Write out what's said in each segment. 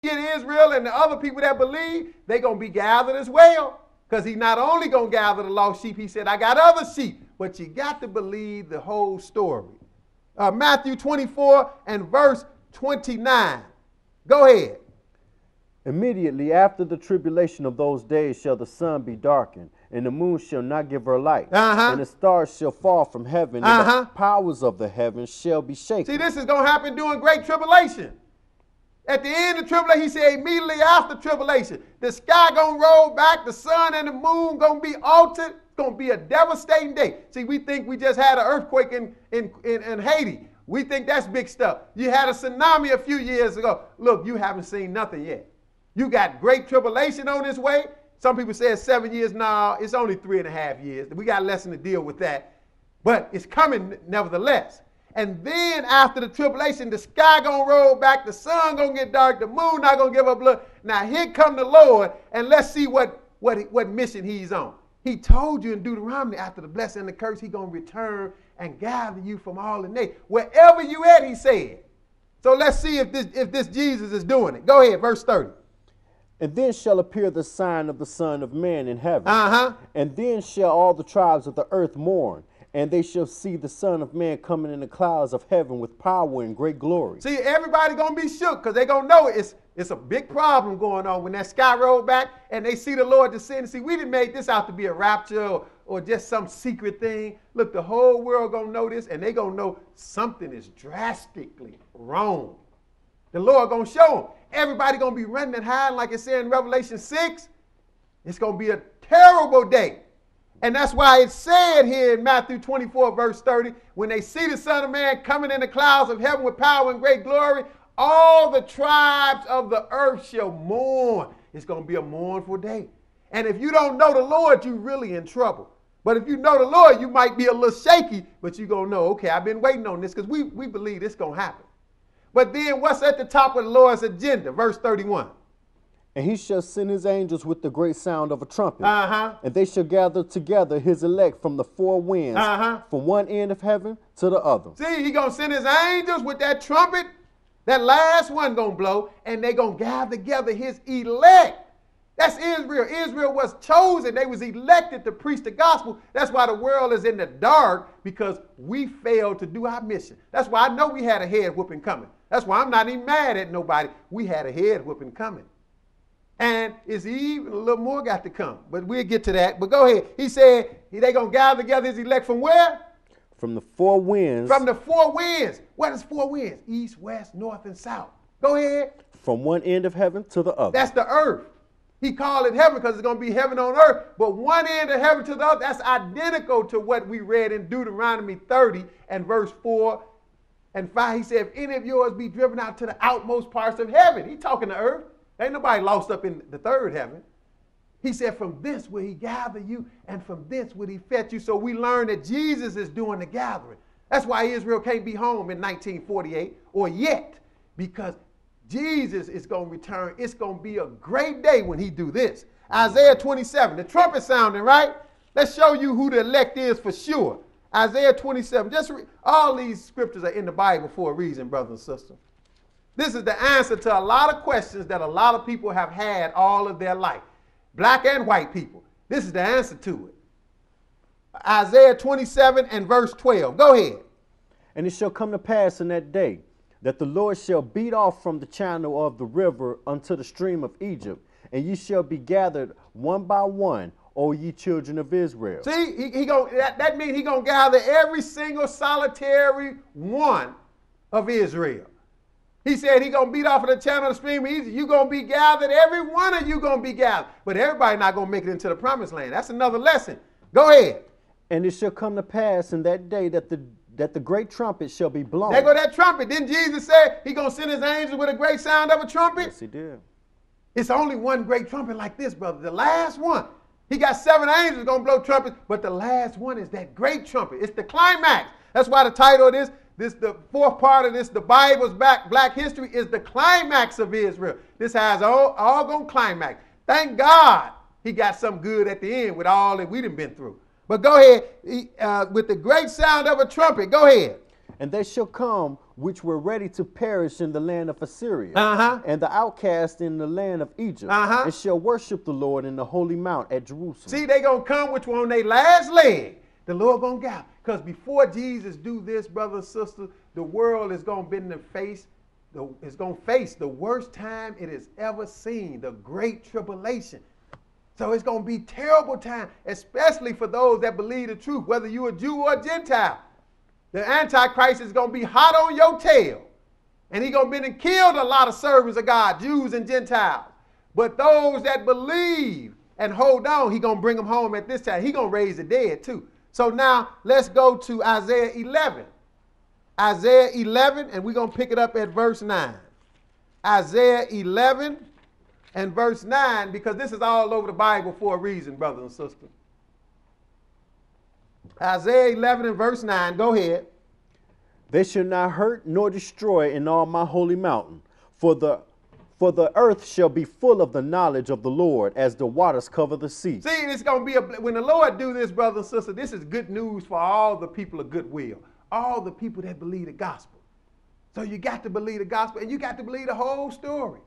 Israel and the other people that believe, they're going to be gathered as well. Because he's not only going to gather the lost sheep, he said, I got other sheep. But you got to believe the whole story. Matthew 24 and verse 29. Go ahead. Immediately after the tribulation of those days shall the sun be darkened, and the moon shall not give her light, and the stars shall fall from heaven, and the powers of the heavens shall be shaken. See, this is going to happen during great tribulation. At the end of tribulation, he said immediately after tribulation, the sky going to roll back, the sun and the moon going to be altered. It's going to be a devastating day. See, we think we just had an earthquake in Haiti. We think that's big stuff. You had a tsunami a few years ago. Look, you haven't seen nothing yet. You got great tribulation on its way. Some people say it's 7 years. No, it's only 3.5 years. We got less to deal with that. But it's coming nevertheless. And then after the tribulation, the sky going to roll back, the sun going to get dark, the moon not going to give up blood. Now here come the Lord, and let's see what mission he's on. He told you in Deuteronomy, after the blessing and the curse, he's going to return and gather you from all the nations. Wherever you at, he said. So let's see if this Jesus is doing it. Go ahead, verse 30. And then shall appear the sign of the Son of Man in heaven. And then shall all the tribes of the earth mourn. And they shall see the Son of Man coming in the clouds of heaven with power and great glory. See, everybody going to be shook because they're going to know it's a big problem going on when that sky rolled back and they see the Lord descend. See, we didn't make this out to be a rapture or just some secret thing. Look, the whole world going to know this, and they're going to know something is drastically wrong. The Lord going to show them. Everybody going to be running and hiding like it said in Revelation 6. It's going to be a terrible day. And that's why it's said here in Matthew 24, verse 30, when they see the Son of Man coming in the clouds of heaven with power and great glory, all the tribes of the earth shall mourn. It's going to be a mournful day. And if you don't know the Lord, you're really in trouble. But if you know the Lord, you might be a little shaky, but you're going to know, okay, I've been waiting on this because we believe this is going to happen. But then what's at the top of the Lord's agenda? Verse 31. And he shall send his angels with the great sound of a trumpet. And they shall gather together his elect from the four winds, from one end of heaven to the other. See, he going to send his angels with that trumpet. That last one going to blow, and they going to gather together his elect. That's Israel. Israel was chosen. They was elected to preach the gospel. That's why the world is in the dark, because we failed to do our mission. That's why I know we had a head whooping coming. That's why I'm not even mad at nobody. We had a head whooping coming. And it's even a little more got to come. But we'll get to that. But go ahead. He said they going to gather together his elect from where? From the four winds. From the four winds. What is four winds? East, west, north, and south. Go ahead. From one end of heaven to the other. That's the earth. He called it heaven because it's going to be heaven on earth. But one end of heaven to the other, that's identical to what we read in Deuteronomy 30 and verse 4 and 5. He said, if any of yours be driven out to the outmost parts of heaven. He talking to earth. Ain't nobody lost up in the third heaven. He said, from this will he gather you, and from this will he fetch you. So we learn that Jesus is doing the gathering. That's why Israel can't be home in 1948 or yet, because Jesus is going to return. It's going to be a great day when he do this. Isaiah 27, the trumpet sounding, right? Let's show you who the elect is for sure. Isaiah 27, all these scriptures are in the Bible for a reason, brothers and sisters. This is the answer to a lot of questions that a lot of people have had all of their life. Black and white people. This is the answer to it. Isaiah 27 and verse 12. Go ahead. And it shall come to pass in that day that the Lord shall beat off from the channel of the river unto the stream of Egypt, and ye shall be gathered one by one, O ye children of Israel. See, that means he's going to gather every single solitary one of Israel. He said he's going to beat off of the channel of the stream of Egypt. You're going to be gathered. Every one of you going to be gathered. But everybody not going to make it into the promised land. That's another lesson. Go ahead. And it shall come to pass in that day that the great trumpet shall be blown. There go that trumpet. Didn't Jesus say he's going to send his angels with a great sound of a trumpet? Yes, he did. It's only one great trumpet like this, brother. The last one. He got 7 angels going to blow trumpets, but the last one is that great trumpet. It's the climax. That's why the title of this, the fourth part of this, the Bible's Black history, is the climax of Israel. This has all going to climax. Thank God he got some good at the end with all that we done been through. But go ahead, with the great sound of a trumpet, go ahead. And they shall come which were ready to perish in the land of Assyria, and the outcasts in the land of Egypt, and shall worship the Lord in the holy mount at Jerusalem. See, they going to come which were on their last leg. The Lord going to gather. Because before Jesus do this, brothers and sisters, the world is going to face the worst time it has ever seen, the great tribulation. So it's going to be terrible time, especially for those that believe the truth, whether you're a Jew or a Gentile. The Antichrist is going to be hot on your tail. And he's going to be and killed a lot of servants of God, Jews and Gentiles. But those that believe and hold on, he's going to bring them home at this time. He's going to raise the dead too. So now let's go to Isaiah 11. Isaiah 11, and we're going to pick it up at verse 9. Isaiah 11 and verse 9, because this is all over the Bible for a reason, brothers and sisters. Isaiah 11 and verse 9, go ahead. They shall not hurt nor destroy in all my holy mountain, for the earth shall be full of the knowledge of the Lord as the waters cover the sea. See, it's going to be, when the Lord do this, brothers and sisters, this is good news for all the people of goodwill, all the people that believe the gospel. So you got to believe the gospel, and you got to believe the whole story.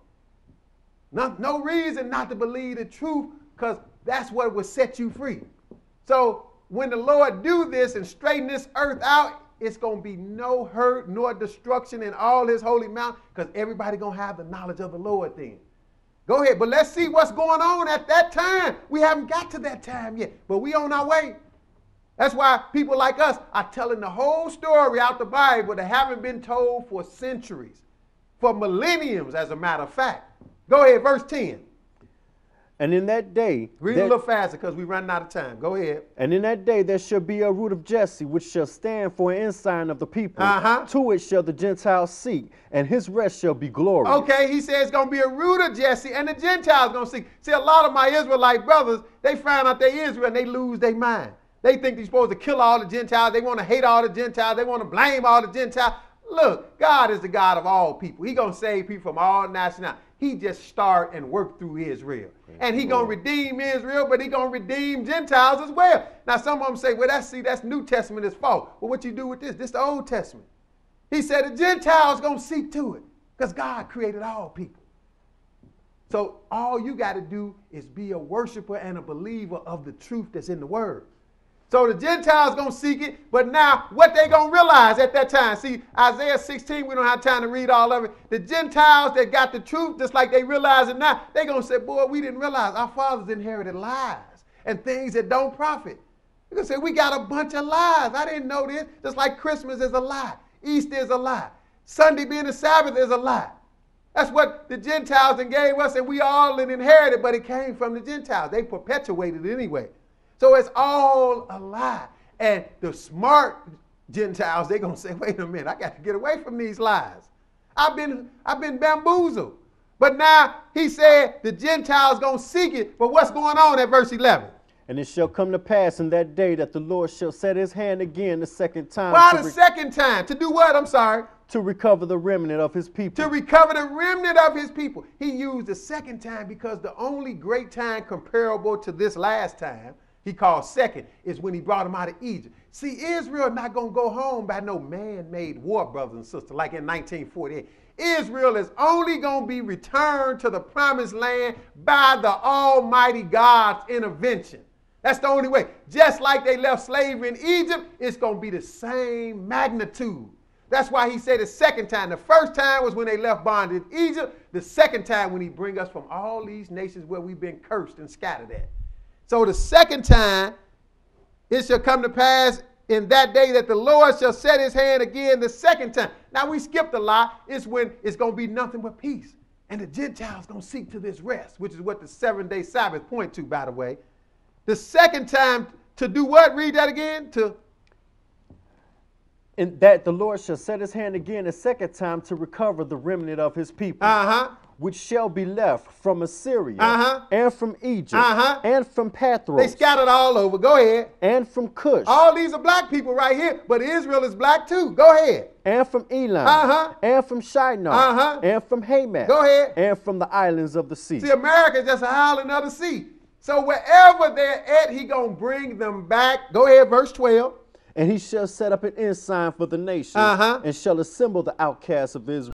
No reason not to believe the truth, because that's what will set you free. So when the Lord do this and straighten this earth out, it's going to be no hurt nor destruction in all his holy mount, because everybody going to have the knowledge of the Lord then. Go ahead, but let's see what's going on at that time. We haven't got to that time yet, but we on our way. That's why people like us are telling the whole story out the Bible that haven't been told for centuries, for millenniums, as a matter of fact. Go ahead, verse 10. And in that day... Read a little faster because we're running out of time. Go ahead. And in that day there shall be a root of Jesse, which shall stand for an ensign of the people. To it shall the Gentiles seek, and his rest shall be glorious. Okay, he says it's going to be a root of Jesse, and the Gentiles going to seek. See, a lot of my Israelite brothers, they find out they're Israel, and they lose their mind. They think they're supposed to kill all the Gentiles. They want to hate all the Gentiles. They want to blame all the Gentiles. Look, God is the God of all people. He's going to save people from all nationalities. He just start and work through Israel. And he going to redeem Israel, but he going to redeem Gentiles as well. Now, some of them say, well, that's New Testament is false. Well, what you do with this? This is the Old Testament. He said the Gentiles going to seek to it because God created all people. So all you got to do is be a worshiper and a believer of the truth that's in the word. So the Gentiles going to seek it, but now what they going to realize at that time? See, Isaiah 16, we don't have time to read all of it. The Gentiles that got the truth, just like they realize it now, they going to say, boy, we didn't realize our fathers inherited lies and things that don't profit. They're going to say, we got a bunch of lies. I didn't know this. Just like Christmas is a lie. Easter is a lie. Sunday being the Sabbath is a lie. That's what the Gentiles gave us, and we all inherited, but it came from the Gentiles. They perpetuated it anyway. So it's all a lie. And the smart Gentiles, they're going to say, wait a minute, I got to get away from these lies. I've been bamboozled. But now he said the Gentiles going to seek it. But what's going on at verse 11? And it shall come to pass in that day that the Lord shall set his hand again the second time. Why the second time? To do what? I'm sorry. To recover the remnant of his people. To recover the remnant of his people. He used the second time because the only great time comparable to this last time, he called second, is when he brought them out of Egypt. See, Israel not going to go home by no man-made war, brothers and sisters, like in 1948. Israel is only going to be returned to the promised land by the Almighty God's intervention. That's the only way. Just like they left slavery in Egypt, it's going to be the same magnitude. That's why he said the second time. The first time was when they left bondage in Egypt. The second time when he bring us from all these nations where we've been cursed and scattered at. So the second time, it shall come to pass in that day that the Lord shall set his hand again the second time. Now we skipped a lot. It's when it's going to be nothing but peace. And the Gentiles going to seek to this rest, which is what the 7-day Sabbath point to, by the way. The second time to do what? Read that again. And that the Lord shall set his hand again a second time to recover the remnant of his people. Which shall be left from Assyria, and from Egypt, and from Pathros. They scattered all over. Go ahead. And from Cush. All these are black people right here, but Israel is black too. Go ahead. And from Elam, and from Shinar, and from Hamath. Go ahead. And from the islands of the sea. See, America is just an island of the sea. So wherever they're at, he going to bring them back. Go ahead, verse 12. And he shall set up an ensign for the nation, and shall assemble the outcasts of Israel.